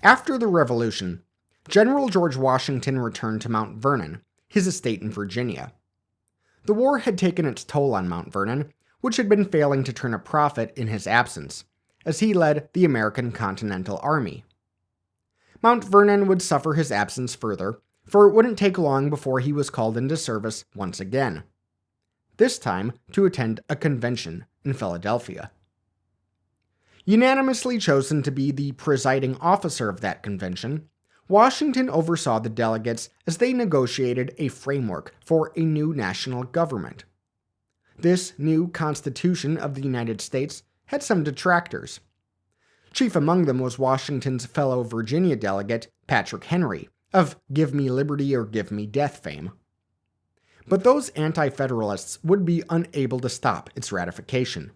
After the Revolution, General George Washington returned to Mount Vernon, his estate in Virginia. The war had taken its toll on Mount Vernon, which had been failing to turn a profit in his absence, as he led the American Continental Army. Mount Vernon would suffer his absence further, for it wouldn't take long before he was called into service once again, this time to attend a convention in Philadelphia. Unanimously chosen to be the presiding officer of that convention, Washington oversaw the delegates as they negotiated a framework for a new national government. This new Constitution of the United States had some detractors. Chief among them was Washington's fellow Virginia delegate, Patrick Henry, of Give Me Liberty or Give Me Death fame. But those anti-federalists would be unable to stop its ratification.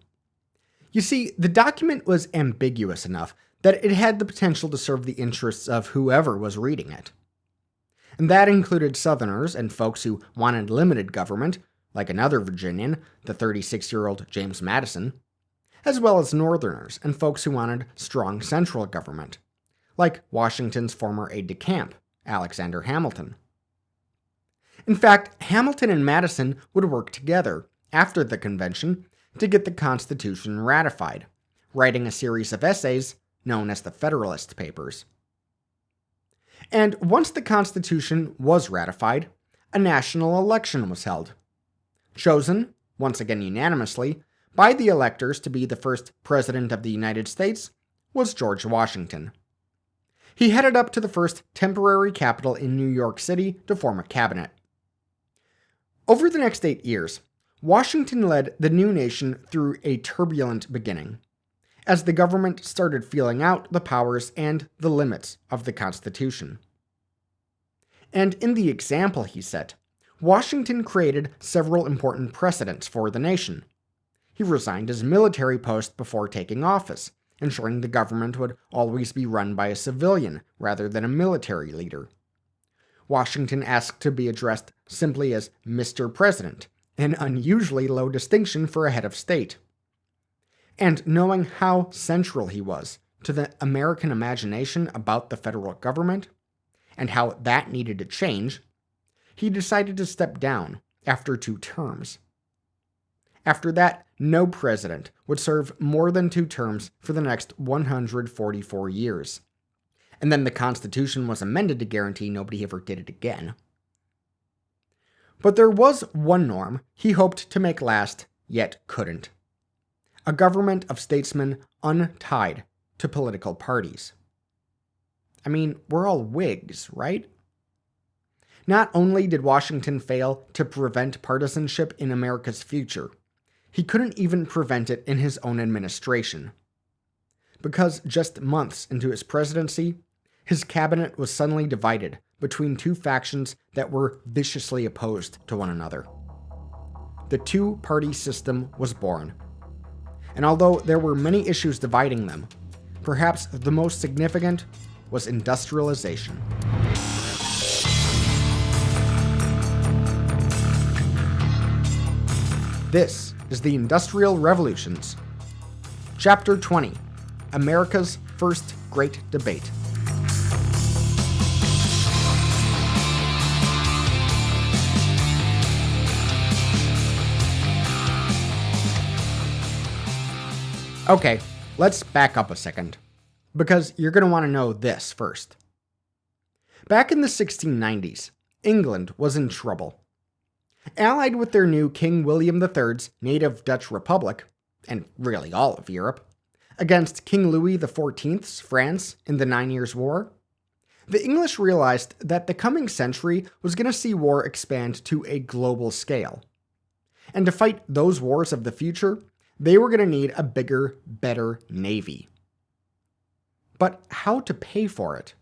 You see, the document was ambiguous enough that it had the potential to serve the interests of whoever was reading it. And that included Southerners and folks who wanted limited government, like another Virginian, the 36-year-old James Madison, as well as Northerners and folks who wanted strong central government, like Washington's former aide-de-camp, Alexander Hamilton. In fact, Hamilton and Madison would work together after the convention to get the Constitution ratified, writing a series of essays known as the Federalist Papers. And once the Constitution was ratified, a national election was held, chosen, once again unanimously, by the electors to be the first President of the United States was George Washington. He headed up to the first temporary capital in New York City to form a cabinet. Over the next 8 years, Washington led the new nation through a turbulent beginning, as the government started feeling out the powers and the limits of the Constitution. And in the example he set, Washington created several important precedents for the nation. He resigned his military post before taking office, ensuring the government would always be run by a civilian rather than a military leader. Washington asked to be addressed simply as Mr. President, an unusually low distinction for a head of state. And knowing how central he was to the American imagination about the federal government, and how that needed to change, he decided to step down after 2 terms. After that, no president would serve more than 2 terms for the next 144 years. And then the Constitution was amended to guarantee nobody ever did it again. But there was one norm he hoped to make last, yet couldn't. A government of statesmen untied to political parties. I mean, we're all Whigs, right? Not only did Washington fail to prevent partisanship in America's future, he couldn't even prevent it in his own administration. Because just months into his presidency, his cabinet was suddenly divided between 2 factions that were viciously opposed to one another. The 2-party system was born. And although there were many issues dividing them, perhaps the most significant was industrialization. This is the Industrial Revolutions. Chapter 20, America's First Great Debate. Okay, let's back up a second, because you're going to want to know this first. Back in the 1690s, England was in trouble. Allied with their new King William III's native Dutch Republic, and really all of Europe, against King Louis XIV's France in the 9 Years' War, the English realized that the coming century was going to see war expand to a global scale. And to fight those wars of the future, they were going to need a bigger, better navy. But how to pay for it?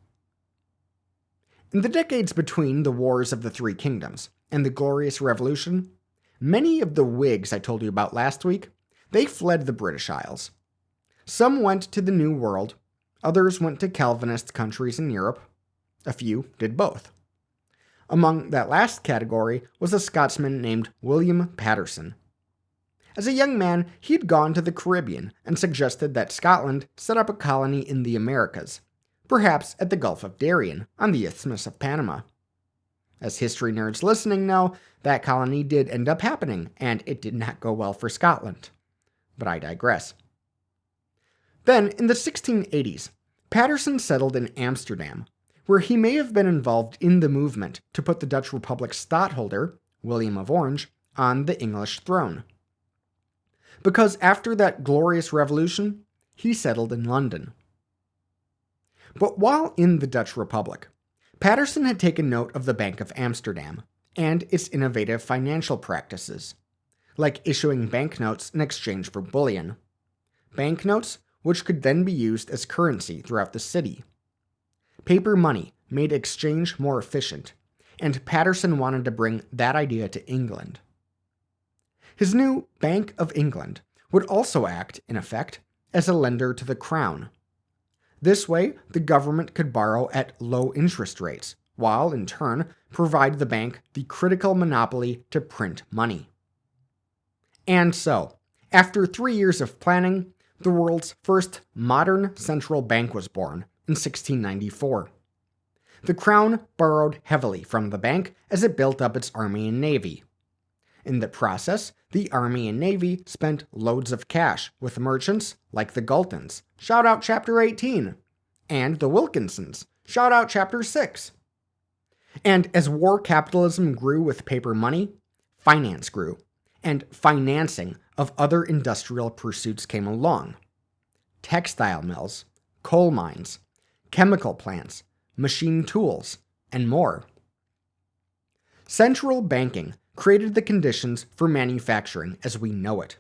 In the decades between the Wars of the Three Kingdoms and the Glorious Revolution, many of the Whigs I told you about last week, they fled the British Isles. Some went to the New World, others went to Calvinist countries in Europe, a few did both. Among that last category was a Scotsman named William Paterson. As a young man, he had gone to the Caribbean and suggested that Scotland set up a colony in the Americas, perhaps at the Gulf of Darien on the Isthmus of Panama. As history nerds listening know, that colony did end up happening, and it did not go well for Scotland. But I digress. Then, in the 1680s, Patterson settled in Amsterdam, where he may have been involved in the movement to put the Dutch Republic's stadtholder, William of Orange, on the English throne. Because after that glorious revolution, he settled in London. But while in the Dutch Republic, Patterson had taken note of the Bank of Amsterdam and its innovative financial practices, like issuing banknotes in exchange for bullion. Banknotes which could then be used as currency throughout the city. Paper money made exchange more efficient, and Patterson wanted to bring that idea to England. His new Bank of England would also act, in effect, as a lender to the Crown. This way, the government could borrow at low interest rates, while, in turn, provide the bank the critical monopoly to print money. And so, after 3 years of planning, the world's first modern central bank was born in 1694. The Crown borrowed heavily from the bank as it built up its army and navy. In the process, the army and navy spent loads of cash with merchants like the Galtons, shout out Chapter 18, and the Wilkinsons, shout out Chapter 6. And as war capitalism grew with paper money, finance grew, and financing of other industrial pursuits came along. Textile mills, coal mines, chemical plants, machine tools, and more. Central banking created the conditions for manufacturing as we know it,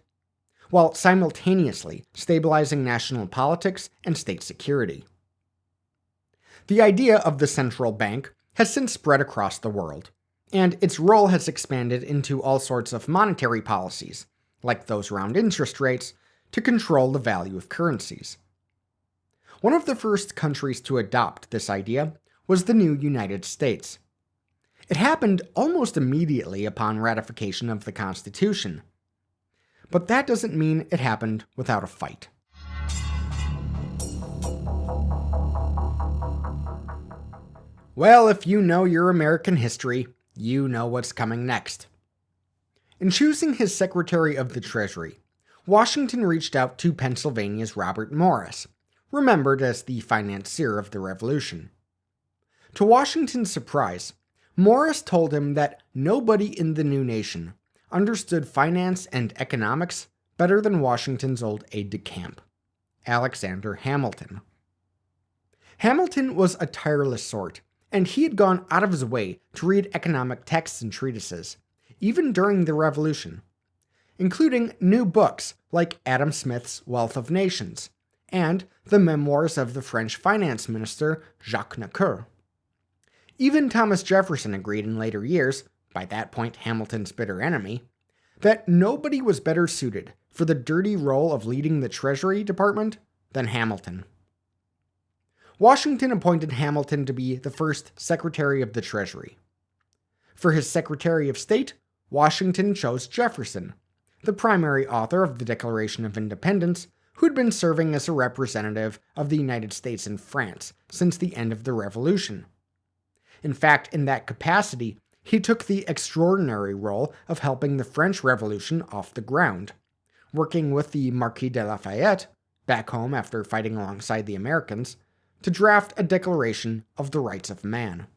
while simultaneously stabilizing national politics and state security. The idea of the central bank has since spread across the world, and its role has expanded into all sorts of monetary policies, like those around interest rates, to control the value of currencies. One of the first countries to adopt this idea was the new United States. It happened almost immediately upon ratification of the Constitution. But that doesn't mean it happened without a fight. Well, if you know your American history, you know what's coming next. In choosing his Secretary of the Treasury, Washington reached out to Pennsylvania's Robert Morris, remembered as the financier of the Revolution. To Washington's surprise, Morris told him that nobody in the new nation understood finance and economics better than Washington's old aide-de-camp, Alexander Hamilton. Hamilton was a tireless sort, and he had gone out of his way to read economic texts and treatises, even during the Revolution, including new books like Adam Smith's Wealth of Nations and the memoirs of the French finance minister Jacques Necker. Even Thomas Jefferson agreed in later years, by that point Hamilton's bitter enemy, that nobody was better suited for the dirty role of leading the Treasury Department than Hamilton. Washington appointed Hamilton to be the first Secretary of the Treasury. For his Secretary of State, Washington chose Jefferson, the primary author of the Declaration of Independence, who'd been serving as a representative of the United States in France since the end of the Revolution. In fact, in that capacity, he took the extraordinary role of helping the French Revolution off the ground, working with the Marquis de Lafayette, back home after fighting alongside the Americans, to draft a Declaration of the Rights of Man.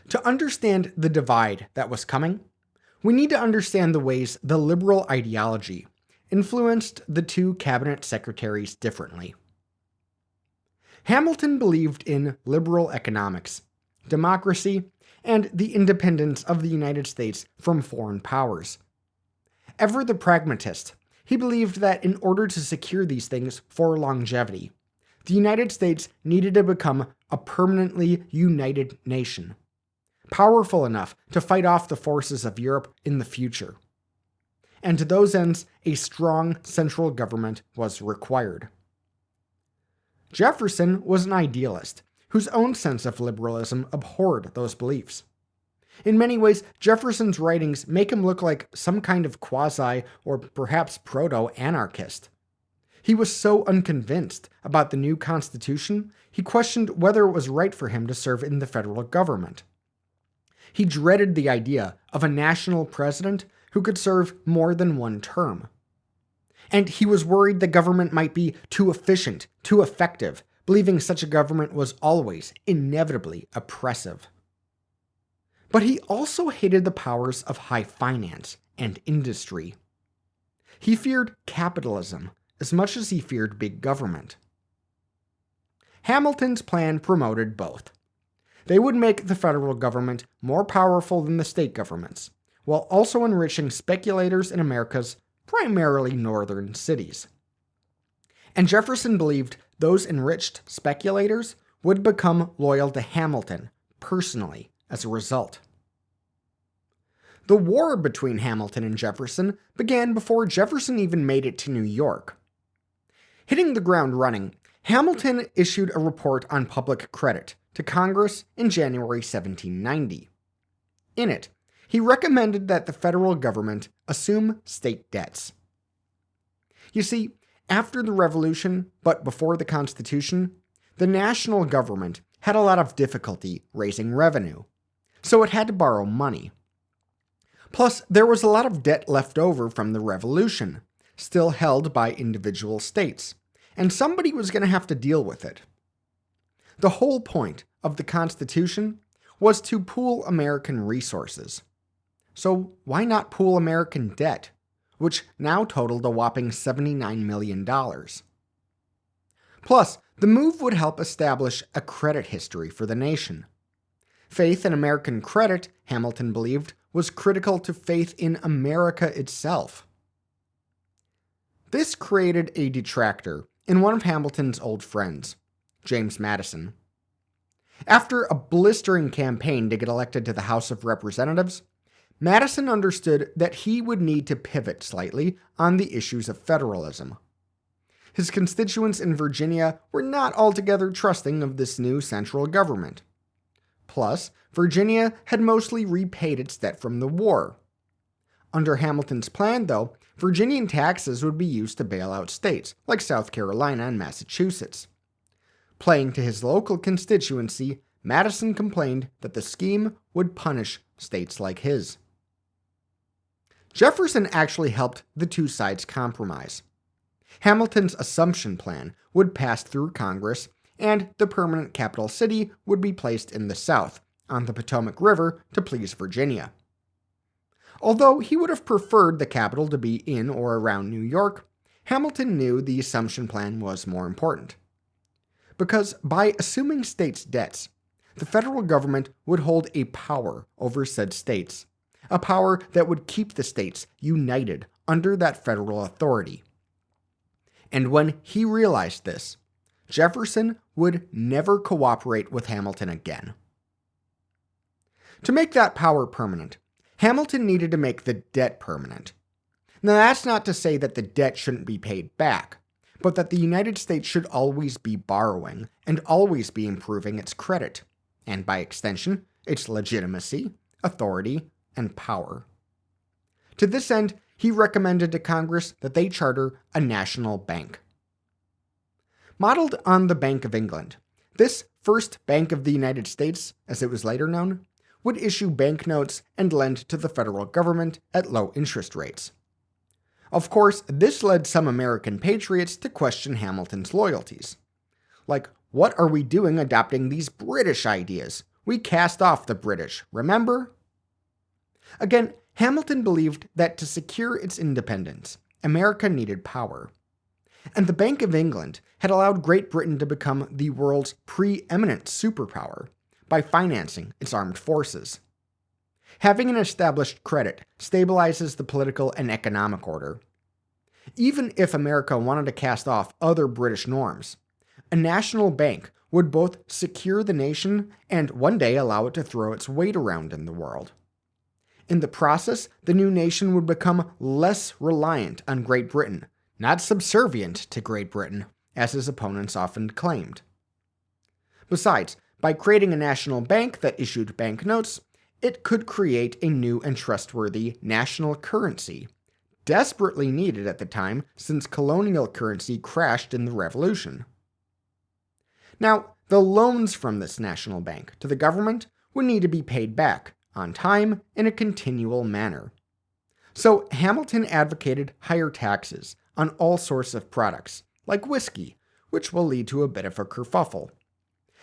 To understand the divide that was coming, we need to understand the ways the liberal ideology influenced the two cabinet secretaries differently. Hamilton believed in liberal economics, democracy, and the independence of the United States from foreign powers. Ever the pragmatist, he believed that in order to secure these things for longevity, the United States needed to become a permanently united nation, powerful enough to fight off the forces of Europe in the future. And to those ends, a strong central government was required. Jefferson was an idealist, whose own sense of liberalism abhorred those beliefs. In many ways, Jefferson's writings make him look like some kind of quasi or perhaps proto-anarchist. He was so unconvinced about the new Constitution, he questioned whether it was right for him to serve in the federal government. He dreaded the idea of a national president who could serve more than one term. And he was worried the government might be too efficient, too effective, believing such a government was always, inevitably, oppressive. But he also hated the powers of high finance and industry. He feared capitalism as much as he feared big government. Hamilton's plan promoted both. They would make the federal government more powerful than the state governments, while also enriching speculators in America's primarily northern cities. And Jefferson believed those enriched speculators would become loyal to Hamilton personally as a result. The war between Hamilton and Jefferson began before Jefferson even made it to New York. Hitting the ground running, Hamilton issued a report on public credit to Congress in January 1790. In it, he recommended that the federal government assume state debts. You see, after the Revolution, but before the Constitution, the national government had a lot of difficulty raising revenue, so it had to borrow money. Plus, there was a lot of debt left over from the Revolution, still held by individual states, and somebody was going to have to deal with it. The whole point of the Constitution was to pool American resources. So why not pool American debt, which now totaled a whopping $79 million? Plus, the move would help establish a credit history for the nation. Faith in American credit, Hamilton believed, was critical to faith in America itself. This created a detractor in one of Hamilton's old friends, James Madison. After a blistering campaign to get elected to the House of Representatives, Madison understood that he would need to pivot slightly on the issues of federalism. His constituents in Virginia were not altogether trusting of this new central government. Plus, Virginia had mostly repaid its debt from the war. Under Hamilton's plan, though, Virginian taxes would be used to bail out states like South Carolina and Massachusetts. Playing to his local constituency, Madison complained that the scheme would punish states like his. Jefferson actually helped the two sides compromise. Hamilton's assumption plan would pass through Congress, and the permanent capital city would be placed in the South, on the Potomac River, to please Virginia. Although he would have preferred the capital to be in or around New York, Hamilton knew the assumption plan was more important. Because by assuming states' debts, the federal government would hold a power over said states, a power that would keep the states united under that federal authority. And when he realized this, Jefferson would never cooperate with Hamilton again. To make that power permanent, Hamilton needed to make the debt permanent. Now, that's not to say that the debt shouldn't be paid back, but that the United States should always be borrowing and always be improving its credit, and by extension, its legitimacy, authority, and power. To this end, he recommended to Congress that they charter a national bank. Modeled on the Bank of England, this First Bank of the United States, as it was later known, would issue banknotes and lend to the federal government at low interest rates. Of course, this led some American patriots to question Hamilton's loyalties. Like, what are we doing adopting these British ideas? We cast off the British, remember? Again, Hamilton believed that to secure its independence, America needed power. And the Bank of England had allowed Great Britain to become the world's preeminent superpower by financing its armed forces. Having an established credit stabilizes the political and economic order. Even if America wanted to cast off other British norms, a national bank would both secure the nation and one day allow it to throw its weight around in the world. In the process, the new nation would become less reliant on Great Britain, not subservient to Great Britain, as his opponents often claimed. Besides, by creating a national bank that issued banknotes, it could create a new and trustworthy national currency, desperately needed at the time since colonial currency crashed in the Revolution. Now, the loans from this national bank to the government would need to be paid back on time in a continual manner. So Hamilton advocated higher taxes on all sorts of products, like whiskey, which will lead to a bit of a kerfuffle,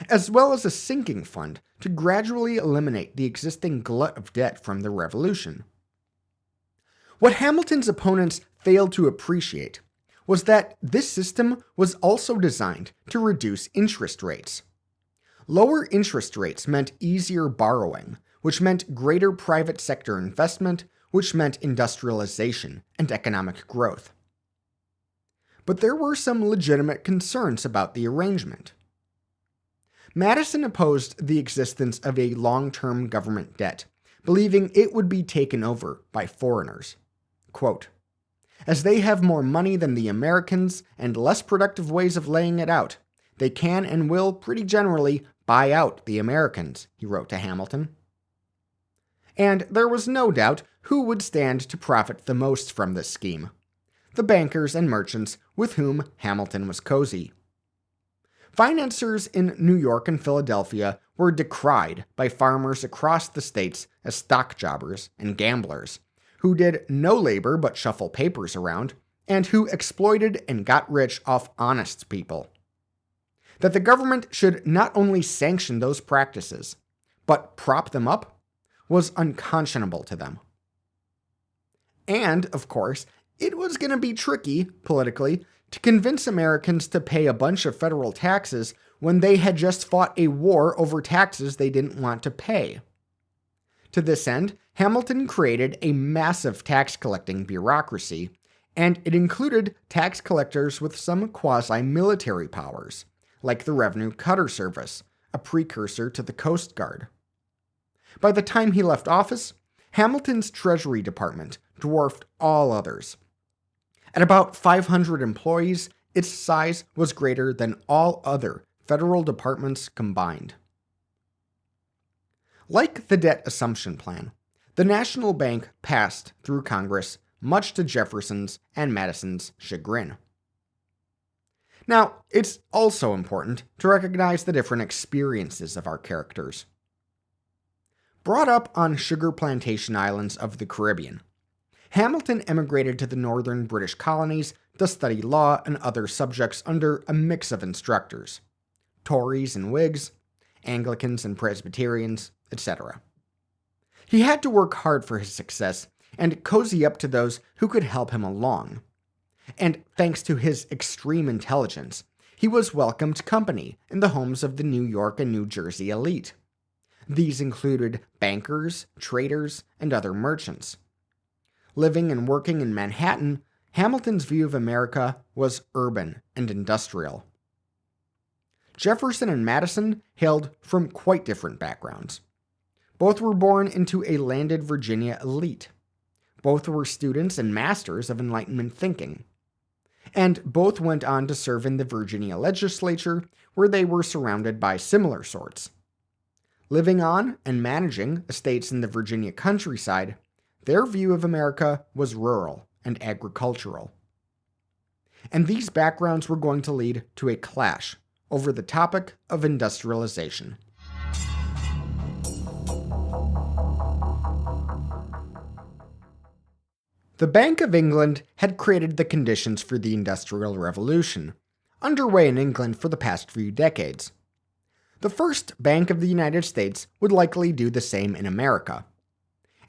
as well as a sinking fund to gradually eliminate the existing glut of debt from the Revolution. What Hamilton's opponents failed to appreciate was that this system was also designed to reduce interest rates. Lower interest rates meant easier borrowing, which meant greater private sector investment, which meant industrialization and economic growth. But there were some legitimate concerns about the arrangement. Madison opposed the existence of a long-term government debt, believing it would be taken over by foreigners. Quote, "As they have more money than the Americans and less productive ways of laying it out, they can and will pretty generally buy out the Americans," he wrote to Hamilton. And there was no doubt who would stand to profit the most from this scheme: the bankers and merchants with whom Hamilton was cozy. Financiers in New York and Philadelphia were decried by farmers across the states as stock jobbers and gamblers, who did no labor but shuffle papers around, and who exploited and got rich off honest people. That the government should not only sanction those practices, but prop them up, was unconscionable to them. And, of course, it was going to be tricky, politically, to convince Americans to pay a bunch of federal taxes when they had just fought a war over taxes they didn't want to pay. To this end, Hamilton created a massive tax-collecting bureaucracy, and it included tax collectors with some quasi-military powers, like the Revenue Cutter Service, a precursor to the Coast Guard. By the time he left office, Hamilton's Treasury Department dwarfed all others. At about 500 employees, its size was greater than all other federal departments combined. Like the debt assumption plan, the National Bank passed through Congress, much to Jefferson's and Madison's chagrin. Now, it's also important to recognize the different experiences of our characters. Brought up on sugar plantation islands of the Caribbean, Hamilton emigrated to the northern British colonies to study law and other subjects under a mix of instructors: Tories and Whigs, Anglicans and Presbyterians, etc. He had to work hard for his success and cozy up to those who could help him along. And thanks to his extreme intelligence, he was welcomed company in the homes of the New York and New Jersey elite. These included bankers, traders, and other merchants. Living and working in Manhattan, Hamilton's view of America was urban and industrial. Jefferson and Madison hailed from quite different backgrounds. Both were born into a landed Virginia elite. Both were students and masters of Enlightenment thinking. And both went on to serve in the Virginia legislature, where they were surrounded by similar sorts. Living on and managing estates in the Virginia countryside, their view of America was rural and agricultural. And these backgrounds were going to lead to a clash over the topic of industrialization. The Bank of England had created the conditions for the Industrial Revolution, underway in England for the past few decades. The first Bank of the United States would likely do the same in America.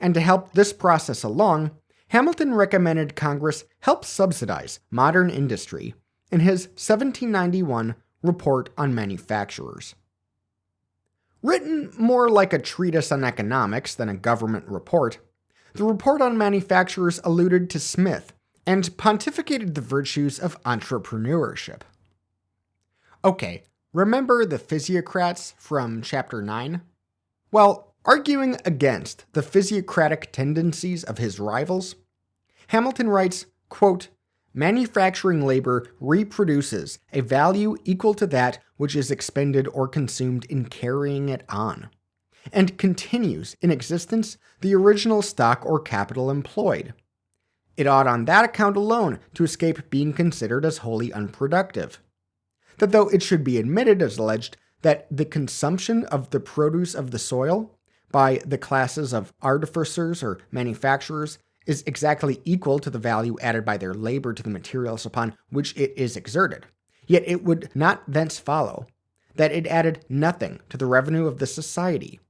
And to help this process along, Hamilton recommended Congress help subsidize modern industry in his 1791 Report on Manufacturers. Written more like a treatise on economics than a government report, the Report on Manufacturers alluded to Smith and pontificated the virtues of entrepreneurship. Okay, remember the physiocrats from Chapter 9? Well, arguing against the physiocratic tendencies of his rivals, Hamilton writes, quote, "Manufacturing labor reproduces a value equal to that which is expended or consumed in carrying it on, and continues in existence the original stock or capital employed. It ought on that account alone to escape being considered as wholly unproductive. That though it should be admitted, as alleged, that the consumption of the produce of the soil by the classes of artificers or manufacturers is exactly equal to the value added by their labor to the materials upon which it is exerted, yet it would not thence follow that it added nothing to the revenue of the society,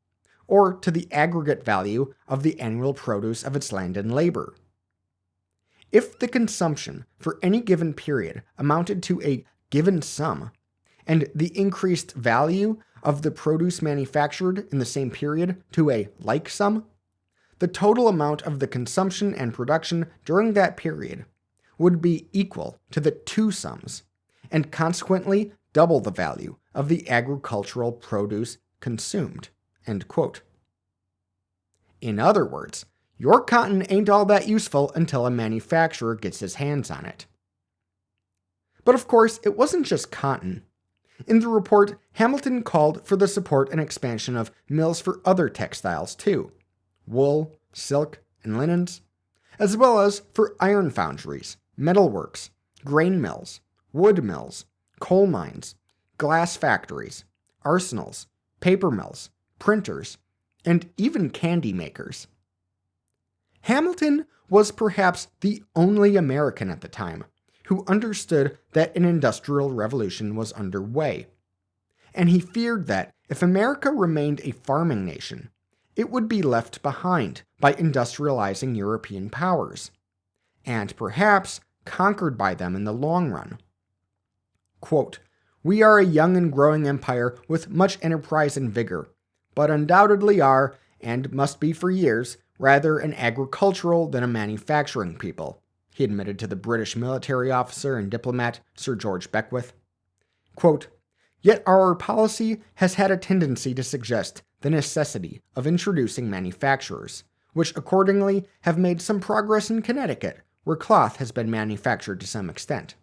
or to the aggregate value of the annual produce of its land and labor. If the consumption for any given period amounted to a given sum, and the increased value of the produce manufactured in the same period to a like sum, the total amount of the consumption and production during that period would be equal to the two sums, and consequently double the value of the agricultural produce consumed. End quote. In other words, your cotton ain't all that useful until a manufacturer gets his hands on it. But of course, it wasn't just cotton. In the report, Hamilton called for the support and expansion of mills for other textiles too, wool, silk, and linens, as well as for iron foundries, metalworks, grain mills, wood mills, coal mines, glass factories, arsenals, paper mills, printers, and even candy makers. Hamilton was perhaps the only American at the time who understood that an industrial revolution was underway, and he feared that if America remained a farming nation, it would be left behind by industrializing European powers, and perhaps conquered by them in the long run. Quote, "We are a young and growing empire with much enterprise and vigor, but undoubtedly are, and must be for years, rather an agricultural than a manufacturing people," he admitted to the British military officer and diplomat Sir George Beckwith. Quote, "Yet our policy has had a tendency to suggest the necessity of introducing manufacturers, which accordingly have made some progress in Connecticut, where cloth has been manufactured to some extent."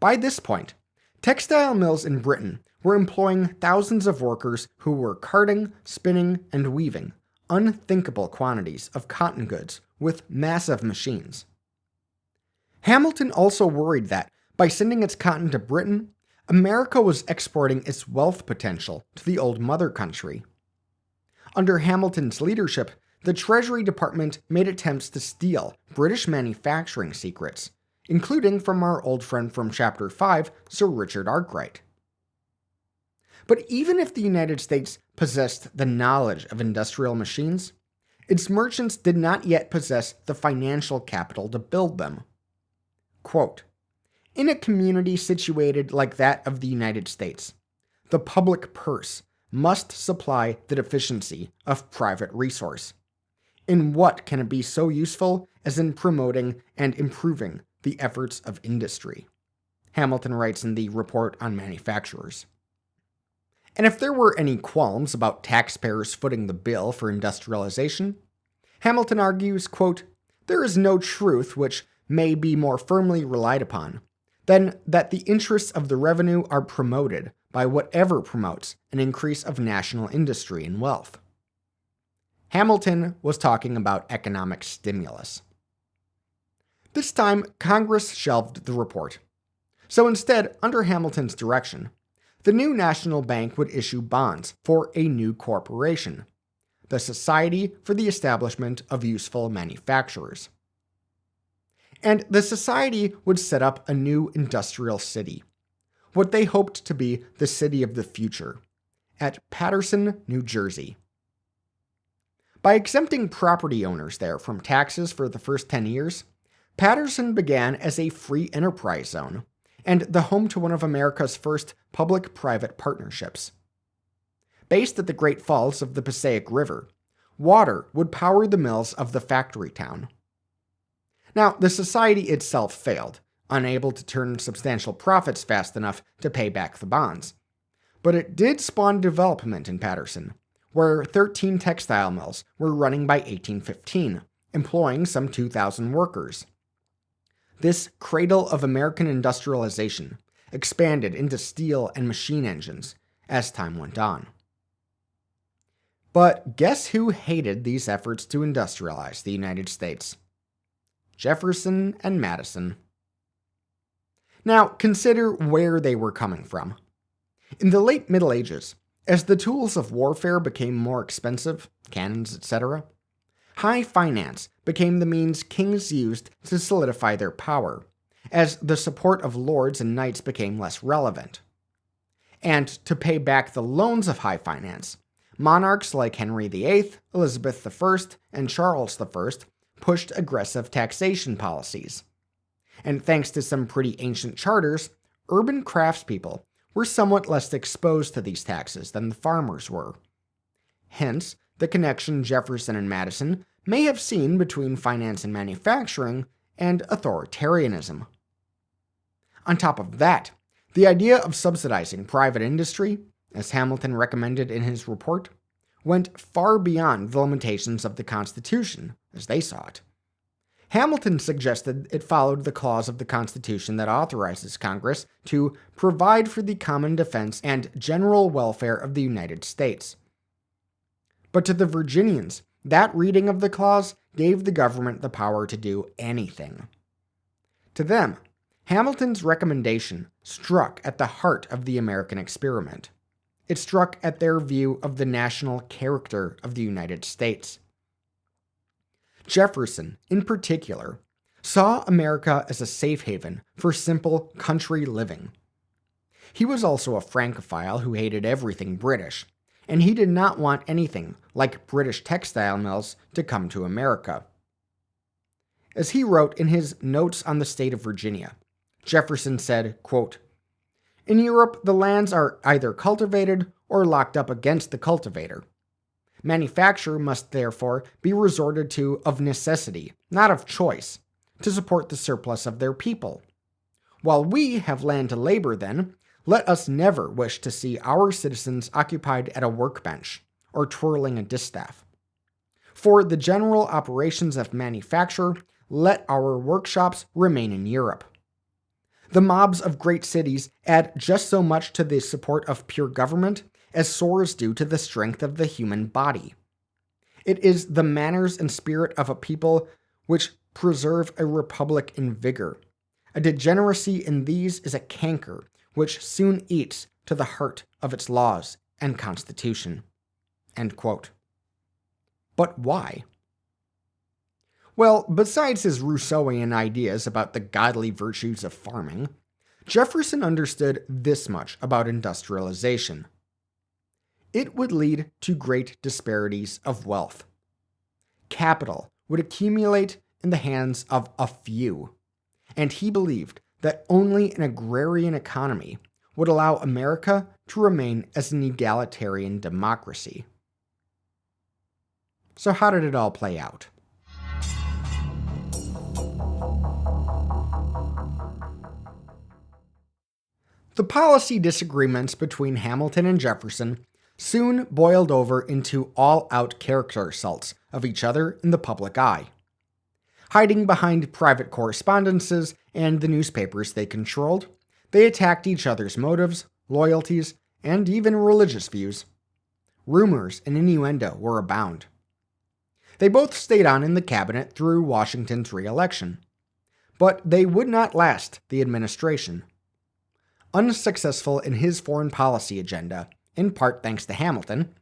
By this point, textile mills in Britain were employing thousands of workers who were carding, spinning, and weaving unthinkable quantities of cotton goods with massive machines. Hamilton also worried that, by sending its cotton to Britain, America was exporting its wealth potential to the old mother country. Under Hamilton's leadership, the Treasury Department made attempts to steal British manufacturing secrets, including from our old friend from Chapter 5, Sir Richard Arkwright. But even if the United States possessed the knowledge of industrial machines, its merchants did not yet possess the financial capital to build them. Quote, "In a community situated like that of the United States, the public purse must supply the deficiency of private resource. In what can it be so useful as in promoting and improving the efforts of industry?" Hamilton writes in the Report on Manufacturers. And if there were any qualms about taxpayers footing the bill for industrialization, Hamilton argues, quote, "There is no truth which may be more firmly relied upon than that the interests of the revenue are promoted by whatever promotes an increase of national industry and wealth." Hamilton was talking about economic stimulus. This time, Congress shelved the report. So instead, under Hamilton's direction, the new national bank would issue bonds for a new corporation, the Society for the Establishment of Useful Manufacturers. And the society would set up a new industrial city, what they hoped to be the city of the future, at Paterson, New Jersey. By exempting property owners there from taxes for the first 10 years, Paterson began as a free enterprise zone and the home to one of America's first public-private partnerships. Based at the Great Falls of the Passaic River, water would power the mills of the factory town. Now, the society itself failed, unable to turn substantial profits fast enough to pay back the bonds. But it did spawn development in Paterson, where 13 textile mills were running by 1815, employing some 2,000 workers. This cradle of American industrialization expanded into steel and machine engines as time went on. But guess who hated these efforts to industrialize the United States? Jefferson and Madison. Now, consider where they were coming from. In the late Middle Ages, as the tools of warfare became more expensive, cannons, etc., high finance became the means kings used to solidify their power, as the support of lords and knights became less relevant. And to pay back the loans of high finance, monarchs like Henry VIII, Elizabeth I, and Charles I pushed aggressive taxation policies. And thanks to some pretty ancient charters, urban craftspeople were somewhat less exposed to these taxes than the farmers were. Hence, the connection Jefferson and Madison may have seen between finance and manufacturing and authoritarianism. On top of that, the idea of subsidizing private industry, as Hamilton recommended in his report, went far beyond the limitations of the Constitution, as they saw it. Hamilton suggested it followed the clause of the Constitution that authorizes Congress to provide for the common defense and general welfare of the United States. But to the Virginians, that reading of the clause gave the government the power to do anything. To them, Hamilton's recommendation struck at the heart of the American experiment. It struck at their view of the national character of the United States. Jefferson, in particular, saw America as a safe haven for simple country living. He was also a Francophile who hated everything British, and he did not want anything like British textile mills to come to America. As he wrote in his Notes on the State of Virginia, Jefferson said, quote, "In Europe, the lands are either cultivated or locked up against the cultivator. Manufacture must therefore be resorted to of necessity, not of choice, to support the surplus of their people. While we have land to labor then, let us never wish to see our citizens occupied at a workbench or twirling a distaff. For the general operations of manufacture, let our workshops remain in Europe. The mobs of great cities add just so much to the support of pure government as swords do to the strength of the human body. It is the manners and spirit of a people which preserve a republic in vigor. A degeneracy in these is a canker which soon eats to the heart of its laws and constitution." End quote. But why? Well, besides his Rousseauian ideas about the godly virtues of farming, Jefferson understood this much about industrialization. It would lead to great disparities of wealth. Capital would accumulate in the hands of a few, and he believed that only an agrarian economy would allow America to remain as an egalitarian democracy. So how did it all play out? The policy disagreements between Hamilton and Jefferson soon boiled over into all-out character assaults of each other in the public eye. Hiding behind private correspondences and the newspapers they controlled, they attacked each other's motives, loyalties, and even religious views. Rumors and innuendo were abound. They both stayed on in the cabinet through Washington's re-election, but they would not last the administration. Unsuccessful in his foreign policy agenda, in part thanks to Hamilton,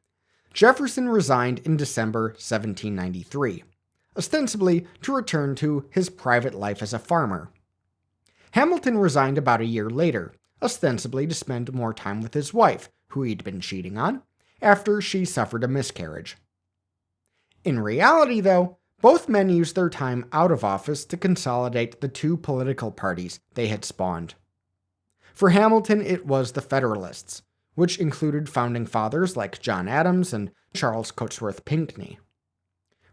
Jefferson resigned in December 1793, ostensibly to return to his private life as a farmer. Hamilton resigned about a year later, ostensibly to spend more time with his wife, who he'd been cheating on, after she suffered a miscarriage. In reality, though, both men used their time out of office to consolidate the two political parties they had spawned. For Hamilton, it was the Federalists, which included founding fathers like John Adams and Charles Cotesworth Pinckney.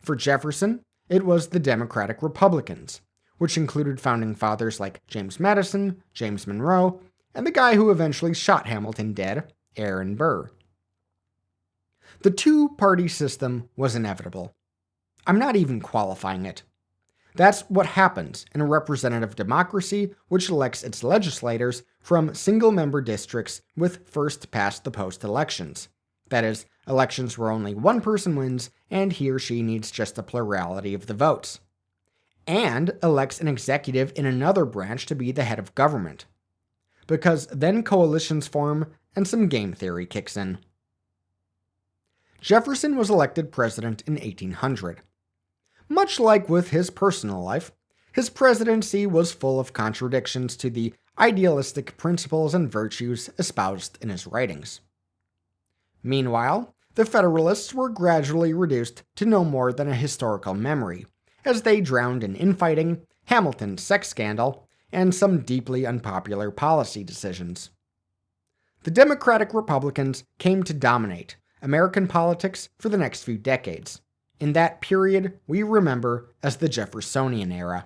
For Jefferson, it was the Democratic Republicans, which included founding fathers like James Madison, James Monroe, and the guy who eventually shot Hamilton dead, Aaron Burr. The two-party system was inevitable. I'm not even qualifying it. That's what happens in a representative democracy which elects its legislators from single-member districts with first-past-the-post elections. That is, elections where only one person wins and he or she needs just a plurality of the votes. and elects an executive in another branch to be the head of government. Because then coalitions form and some game theory kicks in. Jefferson was elected president in 1800. Much like with his personal life, his presidency was full of contradictions to the idealistic principles and virtues espoused in his writings. Meanwhile, the Federalists were gradually reduced to no more than a historical memory, as they drowned in infighting, Hamilton's sex scandal, and some deeply unpopular policy decisions. The Democratic Republicans came to dominate American politics for the next few decades, in that period we remember as the Jeffersonian era.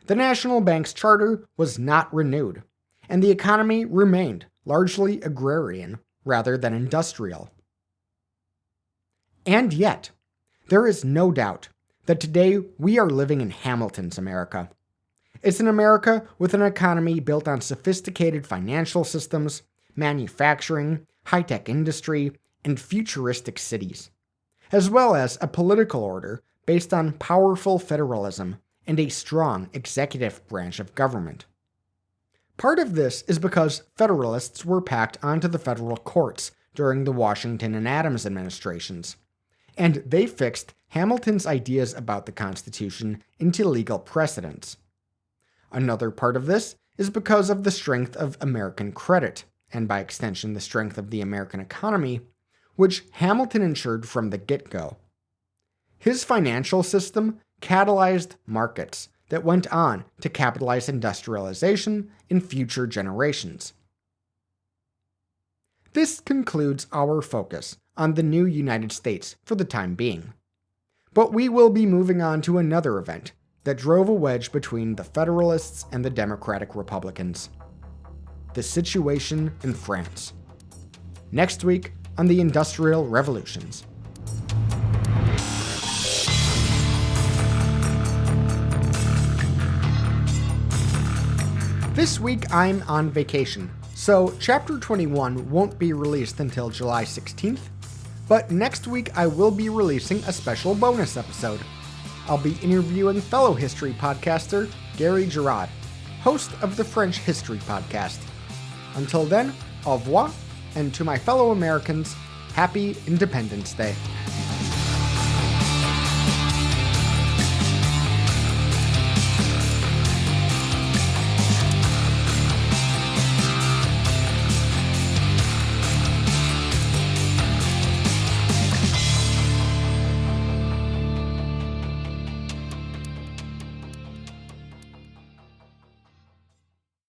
The national bank's charter was not renewed, and the economy remained largely agrarian rather than industrial. And yet, there is no doubt that today we are living in Hamilton's America. It's an America with an economy built on sophisticated financial systems, manufacturing, high-tech industry, and futuristic cities, as well as a political order based on powerful federalism and a strong executive branch of government. Part of this is because Federalists were packed onto the federal courts during the Washington and Adams administrations, and they fixed Hamilton's ideas about the Constitution into legal precedents. Another part of this is because of the strength of American credit, and by extension the strength of the American economy, which Hamilton ensured from the get-go. His financial system catalyzed markets that went on to capitalize industrialization in future generations. This concludes our focus on the new United States for the time being. But we will be moving on to another event that drove a wedge between the Federalists and the Democratic Republicans: the situation in France. Next week on the Industrial Revolutions. This week I'm on vacation, so Chapter 21 won't be released until July 16th, but next week I will be releasing a special bonus episode. I'll be interviewing fellow history podcaster Gary Girard, host of the French History Podcast. Until then, au revoir, and to my fellow Americans, happy Independence Day.